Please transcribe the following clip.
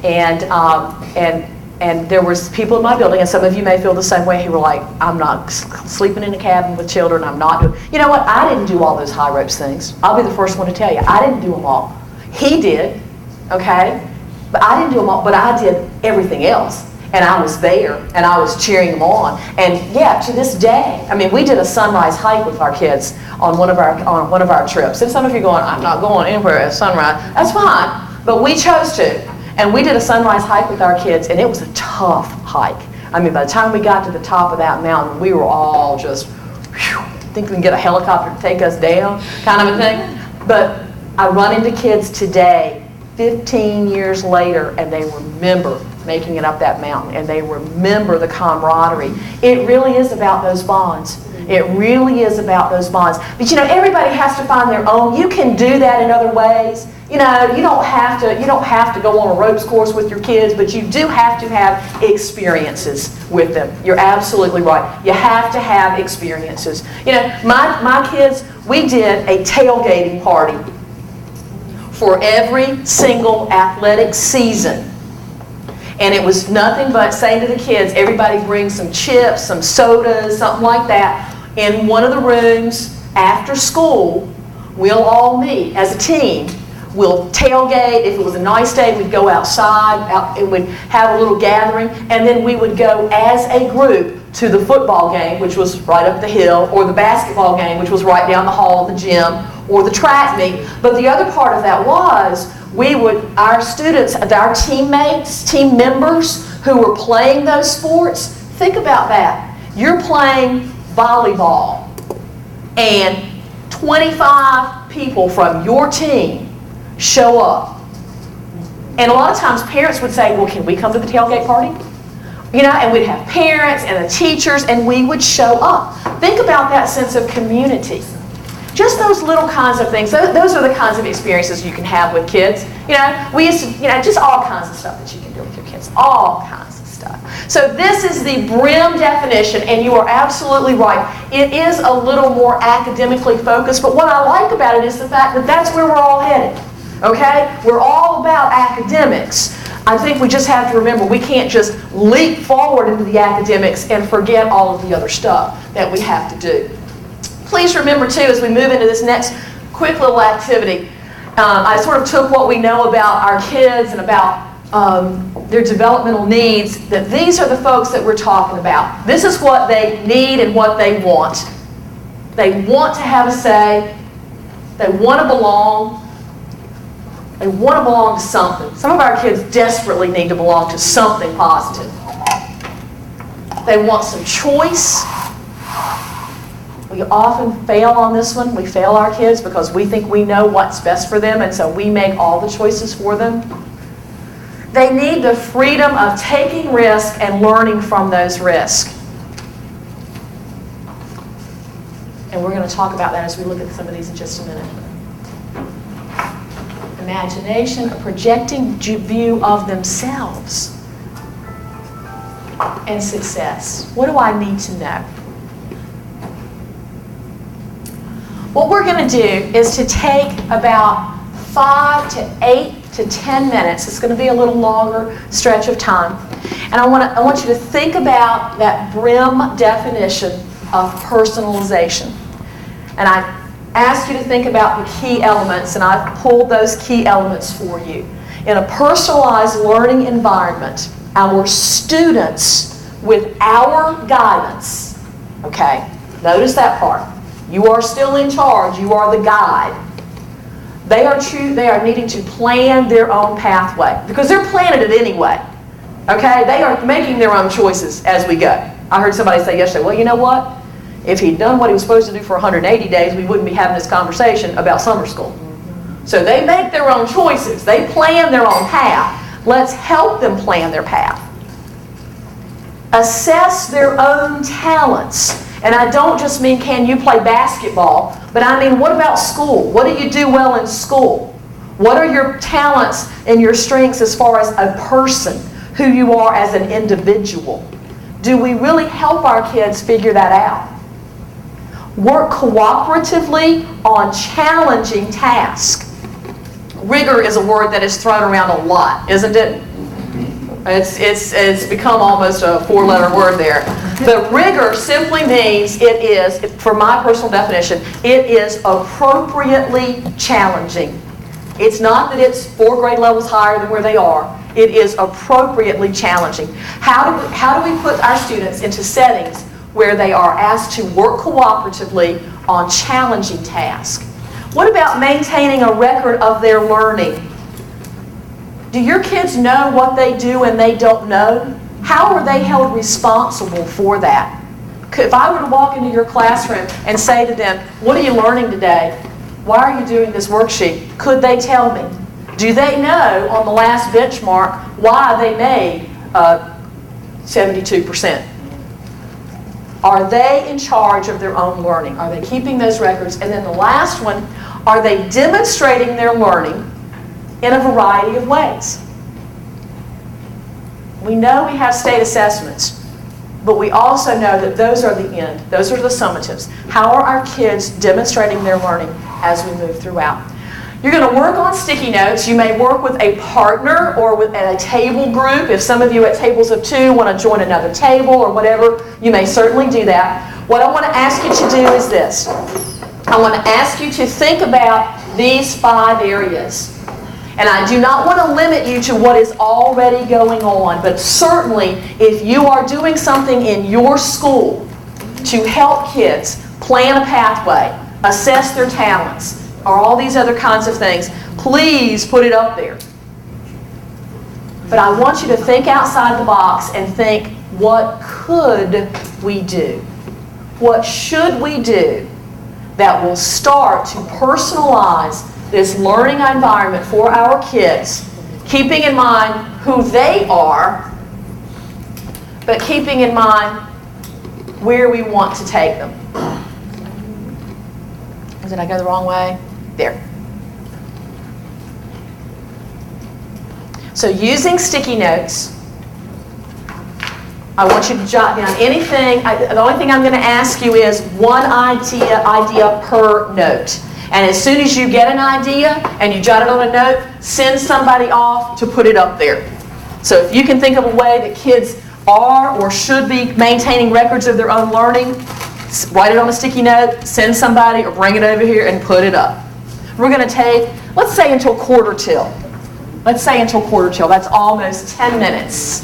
And there was people in my building, and some of you may feel the same way, who were like, I'm not sleeping in a cabin with children, I'm not doing... You know what, I didn't do all those high ropes things. I'll be the first one to tell you, I didn't do them all. He did, okay? But I didn't do them all, but I did everything else. And I was there, and I was cheering them on. And yeah, to this day, I mean, we did a sunrise hike with our kids on one of our trips. And some of you are going, I'm not going anywhere at sunrise. That's fine, but we chose to. And we did a sunrise hike with our kids, and it was a tough hike. I mean, by the time we got to the top of that mountain, we were all just, whew, think we can get a helicopter to take us down, kind of a thing. But I run into kids today, 15 years later, and they remember making it up that mountain, and they remember the camaraderie. It really is about those bonds. It really is about those bonds. But you know, everybody has to find their own. You can do that in other ways. You know, you don't have to go on a ropes course with your kids, but you do have to have experiences with them. You're absolutely right. You have to have experiences. You know, my kids, we did a tailgating party for every single athletic season. And it was nothing but saying to the kids, everybody bring some chips, some sodas, something like that. In one of the rooms after school, we'll all meet as a team. We'll tailgate. If it was a nice day, we'd go outside and we'd have a little gathering. And then we would go as a group to the football game, which was right up the hill, or the basketball game, which was right down the hall of the gym, or the track meet. But the other part of that was, our students, our teammates, team members who were playing those sports, think about that. You're playing volleyball, and 25 people from your team show up. And a lot of times parents would say, well, can we come to the tailgate party? You know, and we'd have parents and the teachers, and we would show up. Think about that sense of community. Just those little kinds of things. Those are the kinds of experiences you can have with kids. You know, we used to, you know, just all kinds of stuff that you can do with your kids. All kinds of stuff. So this is the BRIM definition, and you are absolutely right. It is a little more academically focused, but what I like about it is the fact that that's where we're all headed. Okay? We're all about academics. I think we just have to remember we can't just leap forward into the academics and forget all of the other stuff that we have to do. Please remember, too, as we move into this next quick little activity, I sort of took what we know about our kids and about their developmental needs, that these are the folks that we're talking about. This is what they need and what they want. They want to have a say. They want to belong. They want to belong to something. Some of our kids desperately need to belong to something positive. They want some choice. We often fail on this one. We fail our kids because we think we know what's best for them, and so we make all the choices for them. They need the freedom of taking risks and learning from those risks. And we're going to talk about that as we look at some of these in just a minute. Imagination, a projecting view of themselves. And success. What do I need to know? What we're going to do is to take about 5 to 8 to 10 minutes. It's going to be a little longer stretch of time. And I want you to think about that BRIM definition of personalization. And I ask you to think about the key elements, and I've pulled those key elements for you. In a personalized learning environment, our students, with our guidance, okay, notice that part. You are still in charge. You are the guide. They are needing to plan their own pathway because they're planning it anyway. Okay? They are making their own choices as we go. I heard somebody say yesterday, well, you know what? If he'd done what he was supposed to do for 180 days, we wouldn't be having this conversation about summer school. So they make their own choices. They plan their own path. Let's help them plan their path. Assess their own talents. And I don't just mean can you play basketball, but I mean what about school? What do you do well in school? What are your talents and your strengths as far as a person, who you are as an individual? Do we really help our kids figure that out? Work cooperatively on challenging tasks. Rigor is a word that is thrown around a lot, isn't it? It's become almost a four-letter word there. But rigor simply means it is, for my personal definition, it is appropriately challenging. It's not that it's 4 grade levels higher than where they are. It is appropriately challenging. How do we put our students into settings where they are asked to work cooperatively on challenging tasks? What about maintaining a record of their learning? Do your kids know what they do and they don't know? How are they held responsible for that? If I were to walk into your classroom and say to them, what are you learning today? Why are you doing this worksheet? Could they tell me? Do they know on the last benchmark why they made 72%? Are they in charge of their own learning? Are they keeping those records? And then the last one, are they demonstrating their learning in a variety of ways? We know we have state assessments, but we also know that those are the end. Those are the summatives. How are our kids demonstrating their learning as we move throughout? You're going to work on sticky notes. You may work with a partner or with a table group. If some of you at tables of 2 want to join another table or whatever, you may certainly do that. What I want to ask you to do is this. I want to ask you to think about these 5 areas. And I do not want to limit you to what is already going on, but certainly if you are doing something in your school to help kids plan a pathway, assess their talents, or all these other kinds of things, please put it up there. But I want you to think outside the box and think, what could we do? What should we do that will start to personalize this learning environment for our kids, keeping in mind who they are, but keeping in mind where we want to take them. Did I go the wrong way? There. So using sticky notes, I want you to jot down anything. The only thing I'm going to ask you is one idea per note. And as soon as you get an idea and you jot it on a note, send somebody off to put it up there. So if you can think of a way that kids are or should be maintaining records of their own learning, write it on a sticky note, send somebody, or bring it over here and put it up. We're going to take, let's say until quarter till. Let's say until quarter till. That's almost 10 minutes.